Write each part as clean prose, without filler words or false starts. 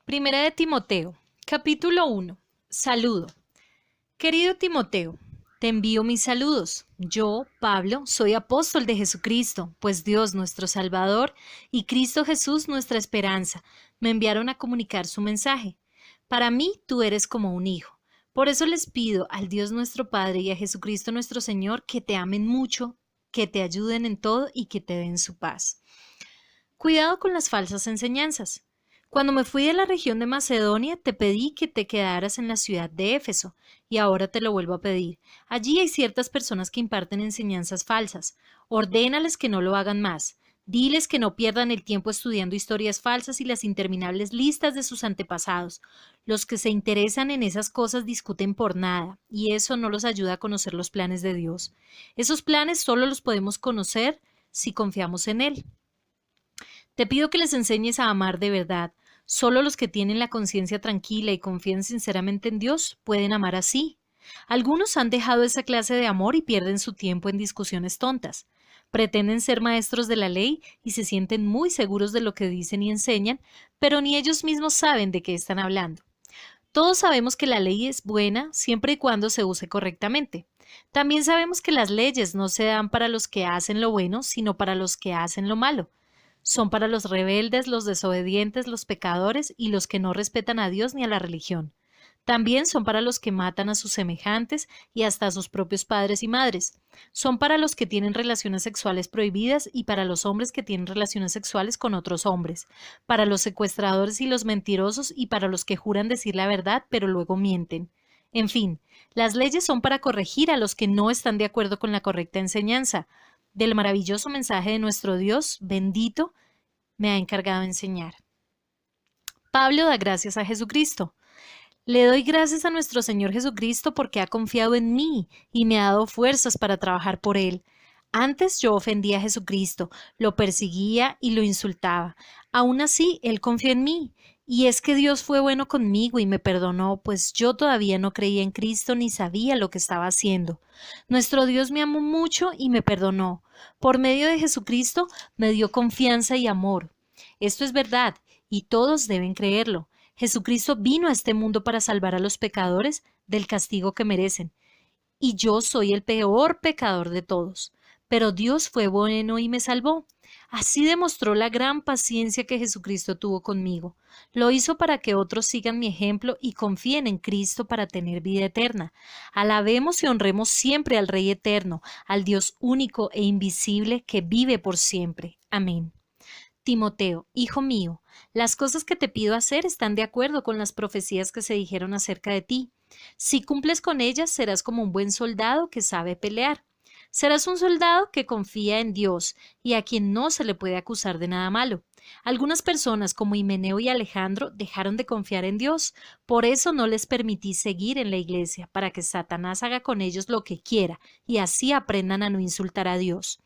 Primera de Timoteo, capítulo 1. Saludo. Querido Timoteo, te envío mis saludos. Yo, Pablo, soy apóstol de Jesucristo, pues Dios nuestro Salvador y Cristo Jesús nuestra esperanza me enviaron a comunicar su mensaje. Para mí tú eres como un hijo. Por eso les pido al Dios nuestro Padre y a Jesucristo nuestro Señor que te amen mucho, que te ayuden en todo y que te den su paz. Cuidado con las falsas enseñanzas. Cuando me fui de la región de Macedonia, te pedí que te quedaras en la ciudad de Éfeso, y ahora te lo vuelvo a pedir. Allí hay ciertas personas que imparten enseñanzas falsas. Ordénales que no lo hagan más. Diles que no pierdan el tiempo estudiando historias falsas y las interminables listas de sus antepasados. Los que se interesan en esas cosas discuten por nada, y eso no los ayuda a conocer los planes de Dios. Esos planes solo los podemos conocer si confiamos en Él. Te pido que les enseñes a amar de verdad. Solo los que tienen la conciencia tranquila y confían sinceramente en Dios pueden amar así. Algunos han dejado esa clase de amor y pierden su tiempo en discusiones tontas. Pretenden ser maestros de la ley y se sienten muy seguros de lo que dicen y enseñan, pero ni ellos mismos saben de qué están hablando. Todos sabemos que la ley es buena siempre y cuando se use correctamente. También sabemos que las leyes no se dan para los que hacen lo bueno, sino para los que hacen lo malo. Son para los rebeldes, los desobedientes, los pecadores y los que no respetan a Dios ni a la religión. También son para los que matan a sus semejantes y hasta a sus propios padres y madres. Son para los que tienen relaciones sexuales prohibidas y para los hombres que tienen relaciones sexuales con otros hombres, para los secuestradores y los mentirosos y para los que juran decir la verdad pero luego mienten. En fin, las leyes son para corregir a los que no están de acuerdo con la correcta enseñanza del maravilloso mensaje de nuestro Dios bendito me ha encargado enseñar. Pablo da gracias a Jesucristo. Le doy gracias a nuestro Señor Jesucristo porque ha confiado en mí y me ha dado fuerzas para trabajar por Él. Antes yo ofendía a Jesucristo, lo perseguía y lo insultaba. Aún así, Él confió en mí. Y es que Dios fue bueno conmigo y me perdonó, pues yo todavía no creía en Cristo ni sabía lo que estaba haciendo. Nuestro Dios me amó mucho y me perdonó. Por medio de Jesucristo me dio confianza y amor. Esto es verdad, y todos deben creerlo. Jesucristo vino a este mundo para salvar a los pecadores del castigo que merecen. Y yo soy el peor pecador de todos. Pero Dios fue bueno y me salvó. Así demostró la gran paciencia que Jesucristo tuvo conmigo. Lo hizo para que otros sigan mi ejemplo y confíen en Cristo para tener vida eterna. Alabemos y honremos siempre al Rey eterno, al Dios único e invisible que vive por siempre. Amén. Timoteo, hijo mío, las cosas que te pido hacer están de acuerdo con las profecías que se dijeron acerca de ti. Si cumples con ellas, serás como un buen soldado que sabe pelear. Serás un soldado que confía en Dios y a quien no se le puede acusar de nada malo. Algunas personas, como Himeneo y Alejandro, dejaron de confiar en Dios. Por eso no les permití seguir en la iglesia, para que Satanás haga con ellos lo que quiera y así aprendan a no insultar a Dios.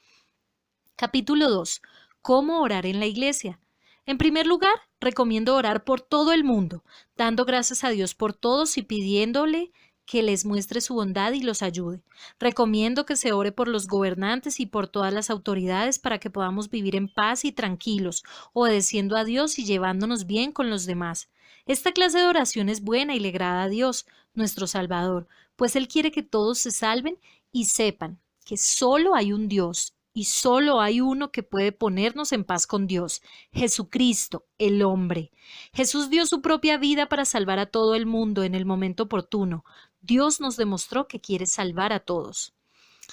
Capítulo 2. ¿Cómo orar en la iglesia? En primer lugar, recomiendo orar por todo el mundo, dando gracias a Dios por todos y pidiéndole que les muestre su bondad y los ayude. Recomiendo que se ore por los gobernantes y por todas las autoridades para que podamos vivir en paz y tranquilos, obedeciendo a Dios y llevándonos bien con los demás. Esta clase de oración es buena y le agrada a Dios, nuestro Salvador, pues Él quiere que todos se salven y sepan que solo hay un Dios y solo hay uno que puede ponernos en paz con Dios, Jesucristo, el hombre. Jesús dio su propia vida para salvar a todo el mundo en el momento oportuno. Dios nos demostró que quiere salvar a todos.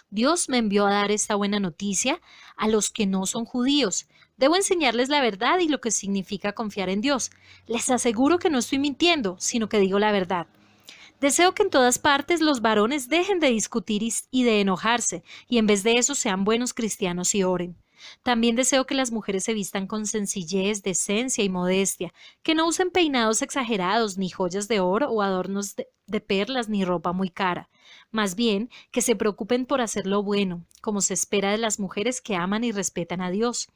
Dios me envió a dar esta buena noticia a los que no son judíos. Debo enseñarles la verdad y lo que significa confiar en Dios. Les aseguro que no estoy mintiendo, sino que digo la verdad. Deseo que en todas partes los varones dejen de discutir y de enojarse, y en vez de eso sean buenos cristianos y oren. También deseo que las mujeres se vistan con sencillez, decencia y modestia, que no usen peinados exagerados, ni joyas de oro o adornos de perlas, ni ropa muy cara. Más bien, que se preocupen por hacer lo bueno, como se espera de las mujeres que aman y respetan a Dios.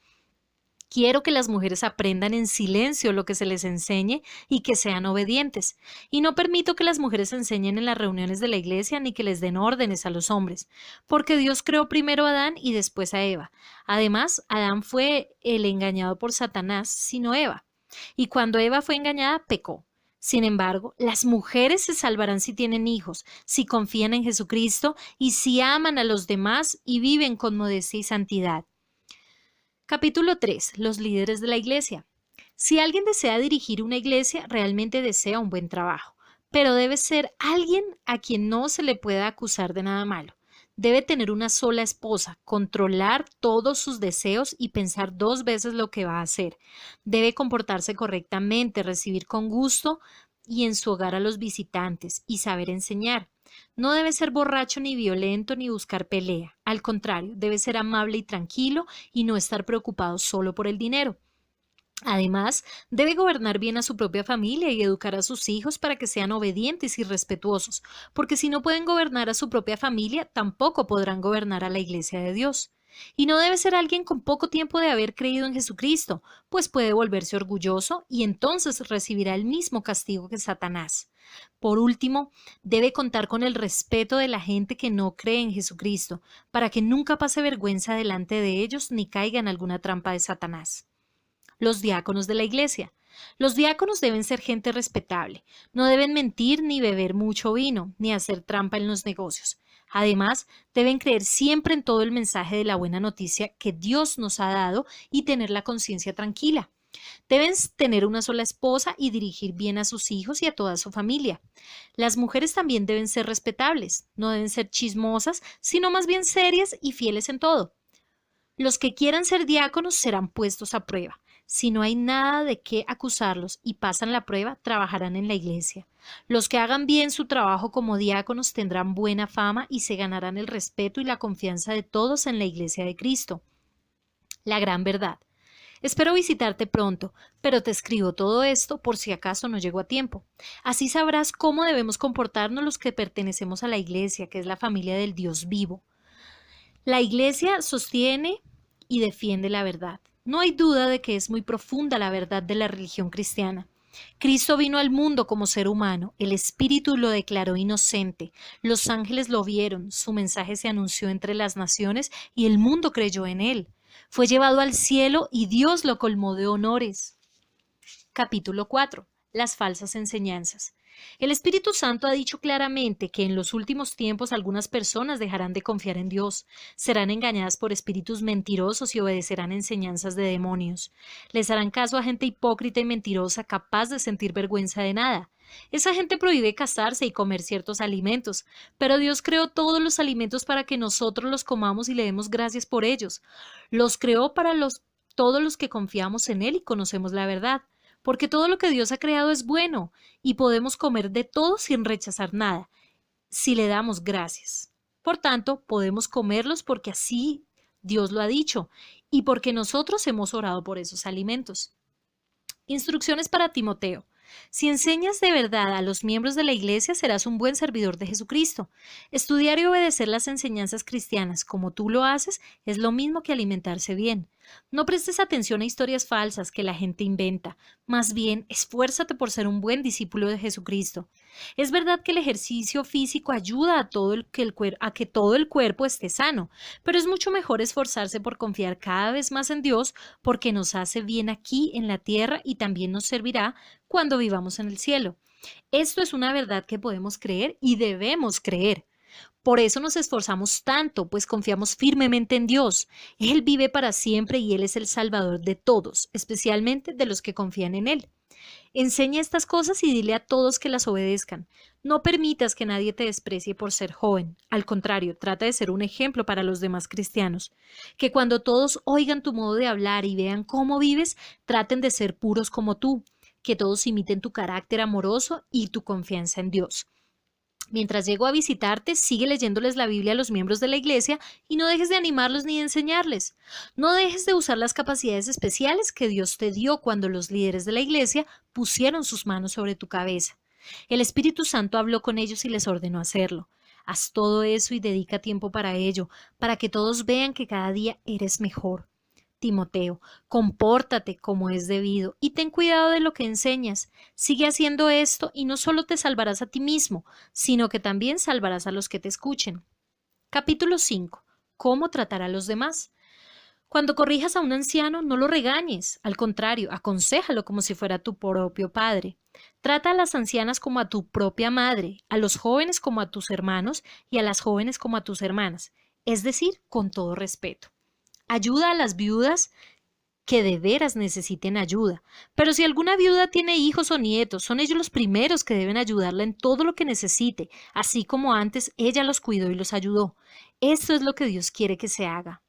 Quiero que las mujeres aprendan en silencio lo que se les enseñe y que sean obedientes. Y no permito que las mujeres enseñen en las reuniones de la iglesia ni que les den órdenes a los hombres, porque Dios creó primero a Adán y después a Eva. Además, Adán fue el engañado por Satanás, sino Eva. y cuando Eva fue engañada, pecó. Sin embargo, las mujeres se salvarán si tienen hijos, si confían en Jesucristo y si aman a los demás y viven con modestia y santidad. Capítulo 3. Los líderes de la iglesia. Si alguien desea dirigir una iglesia, realmente desea un buen trabajo, pero debe ser alguien a quien no se le pueda acusar de nada malo. Debe tener una sola esposa, controlar todos sus deseos y pensar 2 veces lo que va a hacer. Debe comportarse correctamente, recibir con gusto y en su hogar a los visitantes y saber enseñar. No debe ser borracho ni violento ni buscar pelea. Al contrario, debe ser amable y tranquilo y no estar preocupado solo por el dinero. Además, debe gobernar bien a su propia familia y educar a sus hijos para que sean obedientes y respetuosos, porque si no pueden gobernar a su propia familia, tampoco podrán gobernar a la Iglesia de Dios. Y no debe ser alguien con poco tiempo de haber creído en Jesucristo, pues puede volverse orgulloso y entonces recibirá el mismo castigo que Satanás. Por último, debe contar con el respeto de la gente que no cree en Jesucristo, para que nunca pase vergüenza delante de ellos ni caiga en alguna trampa de Satanás. Los diáconos de la iglesia. Los diáconos deben ser gente respetable, no deben mentir ni beber mucho vino, ni hacer trampa en los negocios. Además, deben creer siempre en todo el mensaje de la buena noticia que Dios nos ha dado y tener la conciencia tranquila. Deben tener una sola esposa y dirigir bien a sus hijos y a toda su familia. Las mujeres también deben ser respetables, no deben ser chismosas, sino más bien serias y fieles en todo. Los que quieran ser diáconos serán puestos a prueba. Si no hay nada de qué acusarlos y pasan la prueba, trabajarán en la iglesia. Los que hagan bien su trabajo como diáconos tendrán buena fama y se ganarán el respeto y la confianza de todos en la iglesia de Cristo. La gran verdad. Espero visitarte pronto, pero te escribo todo esto por si acaso no llego a tiempo. Así sabrás cómo debemos comportarnos los que pertenecemos a la iglesia, que es la familia del Dios vivo. La iglesia sostiene y defiende la verdad. No hay duda de que es muy profunda la verdad de la religión cristiana. Cristo vino al mundo como ser humano, el Espíritu lo declaró inocente, los ángeles lo vieron, su mensaje se anunció entre las naciones y el mundo creyó en él. Fue llevado al cielo y Dios lo colmó de honores. Capítulo 4. Las falsas enseñanzas. El Espíritu Santo ha dicho claramente que en los últimos tiempos algunas personas dejarán de confiar en Dios, serán engañadas por espíritus mentirosos y obedecerán enseñanzas de demonios. Les harán caso a gente hipócrita y mentirosa capaz de sentir vergüenza de nada. Esa gente prohíbe casarse y comer ciertos alimentos, pero Dios creó todos los alimentos para que nosotros los comamos y le demos gracias por ellos. Los creó para todos los que confiamos en Él y conocemos la verdad. Porque todo lo que Dios ha creado es bueno y podemos comer de todo sin rechazar nada, si le damos gracias. Por tanto, podemos comerlos porque así Dios lo ha dicho y porque nosotros hemos orado por esos alimentos. Instrucciones para Timoteo. Si enseñas de verdad a los miembros de la iglesia, serás un buen servidor de Jesucristo. Estudiar y obedecer las enseñanzas cristianas como tú lo haces es lo mismo que alimentarse bien. No prestes atención a historias falsas que la gente inventa. Más bien, esfuérzate por ser un buen discípulo de Jesucristo. Es verdad que el ejercicio físico ayuda a que todo el cuerpo esté sano, pero es mucho mejor esforzarse por confiar cada vez más en Dios porque nos hace bien aquí en la tierra y también nos servirá cuando vivamos en el cielo. Esto es una verdad que podemos creer y debemos creer. Por eso nos esforzamos tanto, pues confiamos firmemente en Dios. Él vive para siempre y Él es el Salvador de todos, especialmente de los que confían en Él. Enseña estas cosas y dile a todos que las obedezcan. No permitas que nadie te desprecie por ser joven. Al contrario, trata de ser un ejemplo para los demás cristianos. Que cuando todos oigan tu modo de hablar y vean cómo vives, traten de ser puros como tú. Que todos imiten tu carácter amoroso y tu confianza en Dios. Mientras llego a visitarte, sigue leyéndoles la Biblia a los miembros de la iglesia y no dejes de animarlos ni de enseñarles. No dejes de usar las capacidades especiales que Dios te dio cuando los líderes de la iglesia pusieron sus manos sobre tu cabeza. El Espíritu Santo habló con ellos y les ordenó hacerlo. Haz todo eso y dedica tiempo para ello, para que todos vean que cada día eres mejor. Timoteo, compórtate como es debido y ten cuidado de lo que enseñas. Sigue haciendo esto y no solo te salvarás a ti mismo, sino que también salvarás a los que te escuchen. Capítulo 5. ¿Cómo tratar a los demás? Cuando corrijas a un anciano, no lo regañes, al contrario, aconséjalo como si fuera tu propio padre. Trata a las ancianas como a tu propia madre, a los jóvenes como a tus hermanos y a las jóvenes como a tus hermanas, es decir, con todo respeto. Ayuda a las viudas que de veras necesiten ayuda. Pero si alguna viuda tiene hijos o nietos, son ellos los primeros que deben ayudarla en todo lo que necesite, así como antes ella los cuidó y los ayudó. Esto es lo que Dios quiere que se haga.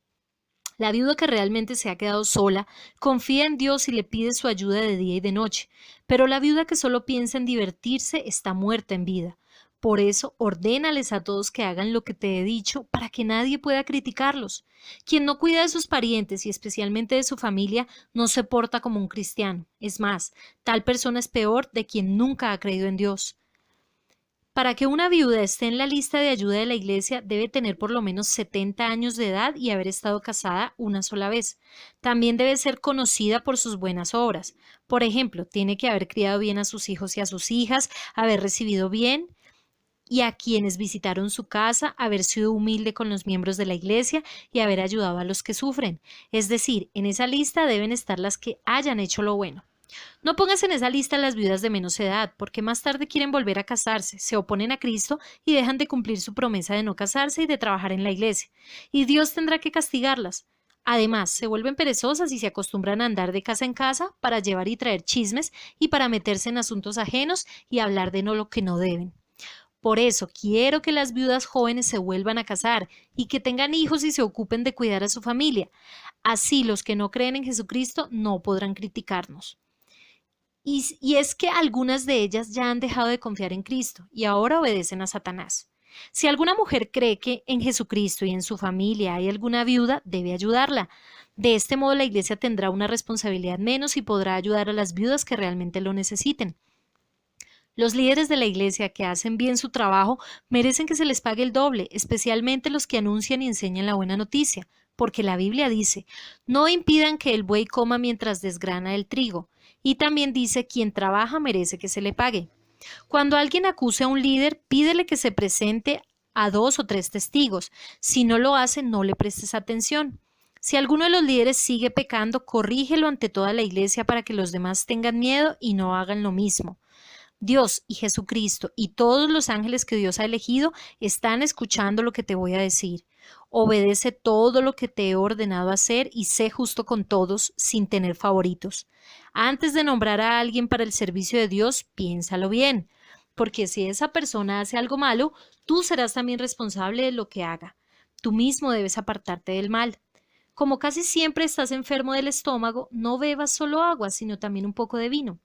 La viuda que realmente se ha quedado sola confía en Dios y le pide su ayuda de día y de noche, pero la viuda que solo piensa en divertirse está muerta en vida. Por eso, ordénales a todos que hagan lo que te he dicho para que nadie pueda criticarlos. Quien no cuida de sus parientes y especialmente de su familia no se porta como un cristiano. Es más, tal persona es peor de quien nunca ha creído en Dios. Para que una viuda esté en la lista de ayuda de la iglesia, debe tener por lo menos 70 años de edad y haber estado casada una sola vez. También debe ser conocida por sus buenas obras. Por ejemplo, tiene que haber criado bien a sus hijos y a sus hijas, haber recibido bien y a quienes visitaron su casa, haber sido humilde con los miembros de la iglesia y haber ayudado a los que sufren. Es decir, en esa lista deben estar las que hayan hecho lo bueno. No pongas en esa lista a las viudas de menos edad, porque más tarde quieren volver a casarse, se oponen a Cristo y dejan de cumplir su promesa de no casarse y de trabajar en la iglesia, y Dios tendrá que castigarlas. Además, se vuelven perezosas y se acostumbran a andar de casa en casa para llevar y traer chismes y para meterse en asuntos ajenos y hablar de lo que no deben. Por eso quiero que las viudas jóvenes se vuelvan a casar y que tengan hijos y se ocupen de cuidar a su familia. Así los que no creen en Jesucristo no podrán criticarnos. Y es que algunas de ellas ya han dejado de confiar en Cristo y ahora obedecen a Satanás. Si alguna mujer cree que en Jesucristo y en su familia hay alguna viuda, debe ayudarla. De este modo la iglesia tendrá una responsabilidad menos y podrá ayudar a las viudas que realmente lo necesiten. Los líderes de la iglesia que hacen bien su trabajo merecen que se les pague el doble, especialmente los que anuncian y enseñan la buena noticia, porque la Biblia dice, no impidan que el buey coma mientras desgrana el trigo, y también dice, quien trabaja merece que se le pague. Cuando alguien acuse a un líder, pídele que se presente a 2 o 3 testigos. Si no lo hace, no le prestes atención. Si alguno de los líderes sigue pecando, corrígelo ante toda la iglesia para que los demás tengan miedo y no hagan lo mismo. Dios y Jesucristo y todos los ángeles que Dios ha elegido están escuchando lo que te voy a decir. Obedece todo lo que te he ordenado hacer y sé justo con todos sin tener favoritos. Antes de nombrar a alguien para el servicio de Dios, piénsalo bien, porque si esa persona hace algo malo, tú serás también responsable de lo que haga. Tú mismo debes apartarte del mal. Como casi siempre estás enfermo del estómago, no bebas solo agua, sino también un poco de vino.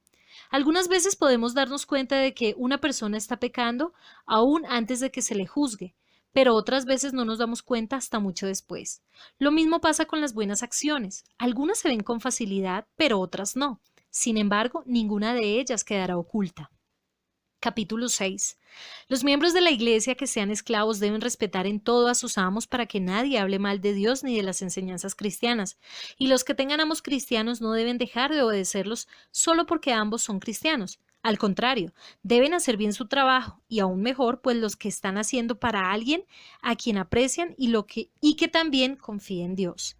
Algunas veces podemos darnos cuenta de que una persona está pecando aún antes de que se le juzgue, pero otras veces no nos damos cuenta hasta mucho después. Lo mismo pasa con las buenas acciones. Algunas se ven con facilidad, pero otras no. Sin embargo, ninguna de ellas quedará oculta. Capítulo 6. Los miembros de la iglesia que sean esclavos deben respetar en todo a sus amos para que nadie hable mal de Dios ni de las enseñanzas cristianas, y los que tengan amos cristianos no deben dejar de obedecerlos solo porque ambos son cristianos. Al contrario, deben hacer bien su trabajo, y aún mejor, pues los que están haciendo para alguien a quien aprecian y que también confíe en Dios.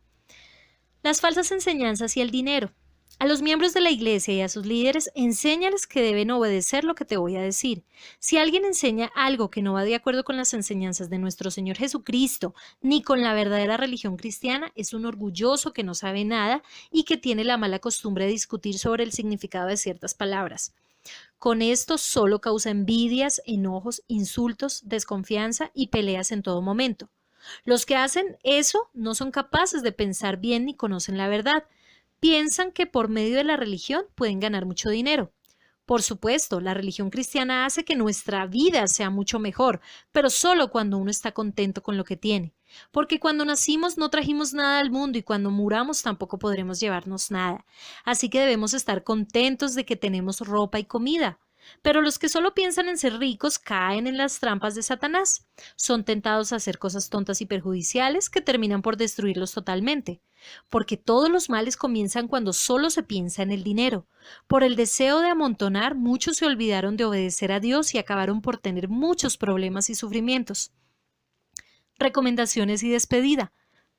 Las falsas enseñanzas y el dinero. A los miembros de la iglesia y a sus líderes, enséñales que deben obedecer lo que te voy a decir. Si alguien enseña algo que no va de acuerdo con las enseñanzas de nuestro Señor Jesucristo, ni con la verdadera religión cristiana, es un orgulloso que no sabe nada y que tiene la mala costumbre de discutir sobre el significado de ciertas palabras. Con esto solo causa envidias, enojos, insultos, desconfianza y peleas en todo momento. Los que hacen eso no son capaces de pensar bien ni conocen la verdad. Piensan que por medio de la religión pueden ganar mucho dinero. Por supuesto, la religión cristiana hace que nuestra vida sea mucho mejor, pero solo cuando uno está contento con lo que tiene. Porque cuando nacimos no trajimos nada al mundo y cuando muramos tampoco podremos llevarnos nada. Así que debemos estar contentos de que tenemos ropa y comida. Pero los que solo piensan en ser ricos caen en las trampas de Satanás. Son tentados a hacer cosas tontas y perjudiciales que terminan por destruirlos totalmente. Porque todos los males comienzan cuando solo se piensa en el dinero. Por el deseo de amontonar, muchos se olvidaron de obedecer a Dios y acabaron por tener muchos problemas y sufrimientos. Recomendaciones y despedida.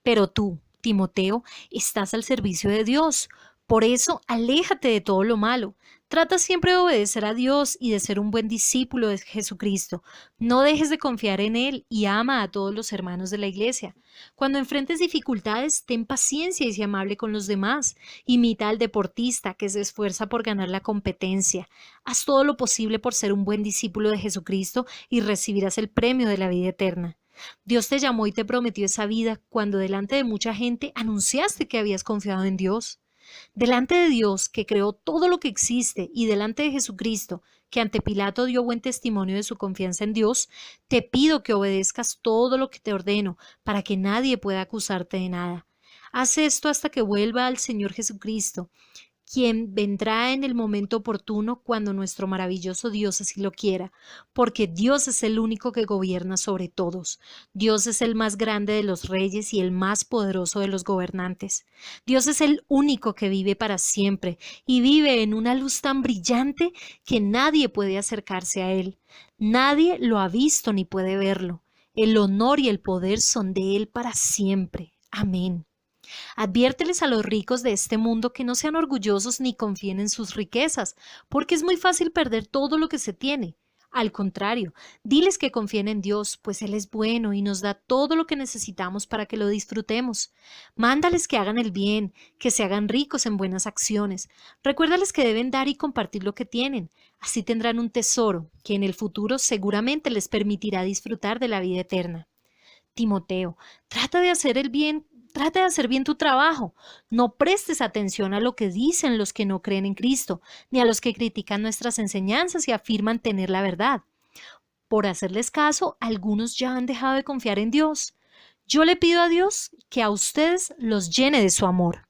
Pero tú, Timoteo, estás al servicio de Dios. Por eso, aléjate de todo lo malo. Trata siempre de obedecer a Dios y de ser un buen discípulo de Jesucristo. No dejes de confiar en Él y ama a todos los hermanos de la iglesia. Cuando enfrentes dificultades, ten paciencia y sé amable con los demás. Imita al deportista que se esfuerza por ganar la competencia. Haz todo lo posible por ser un buen discípulo de Jesucristo y recibirás el premio de la vida eterna. Dios te llamó y te prometió esa vida cuando delante de mucha gente anunciaste que habías confiado en Dios. Delante de Dios, que creó todo lo que existe, y delante de Jesucristo, que ante Pilato dio buen testimonio de su confianza en Dios, te pido que obedezcas todo lo que te ordeno, para que nadie pueda acusarte de nada. Haz esto hasta que vuelva al Señor Jesucristo, quien vendrá en el momento oportuno cuando nuestro maravilloso Dios así lo quiera, porque Dios es el único que gobierna sobre todos. Dios es el más grande de los reyes y el más poderoso de los gobernantes. Dios es el único que vive para siempre y vive en una luz tan brillante que nadie puede acercarse a Él. Nadie lo ha visto ni puede verlo. El honor y el poder son de Él para siempre. Amén. Adviérteles a los ricos de este mundo que no sean orgullosos ni confíen en sus riquezas, porque es muy fácil perder todo lo que se tiene. Al contrario, diles que confíen en Dios, pues Él es bueno y nos da todo lo que necesitamos para que lo disfrutemos. Mándales que hagan el bien, que se hagan ricos en buenas acciones. Recuérdales que deben dar y compartir lo que tienen. Así tendrán un tesoro que en el futuro seguramente les permitirá disfrutar de la vida eterna. Timoteo, trata de hacer bien tu trabajo. No prestes atención a lo que dicen los que no creen en Cristo, ni a los que critican nuestras enseñanzas y afirman tener la verdad. Por hacerles caso, algunos ya han dejado de confiar en Dios. Yo le pido a Dios que a ustedes los llene de su amor.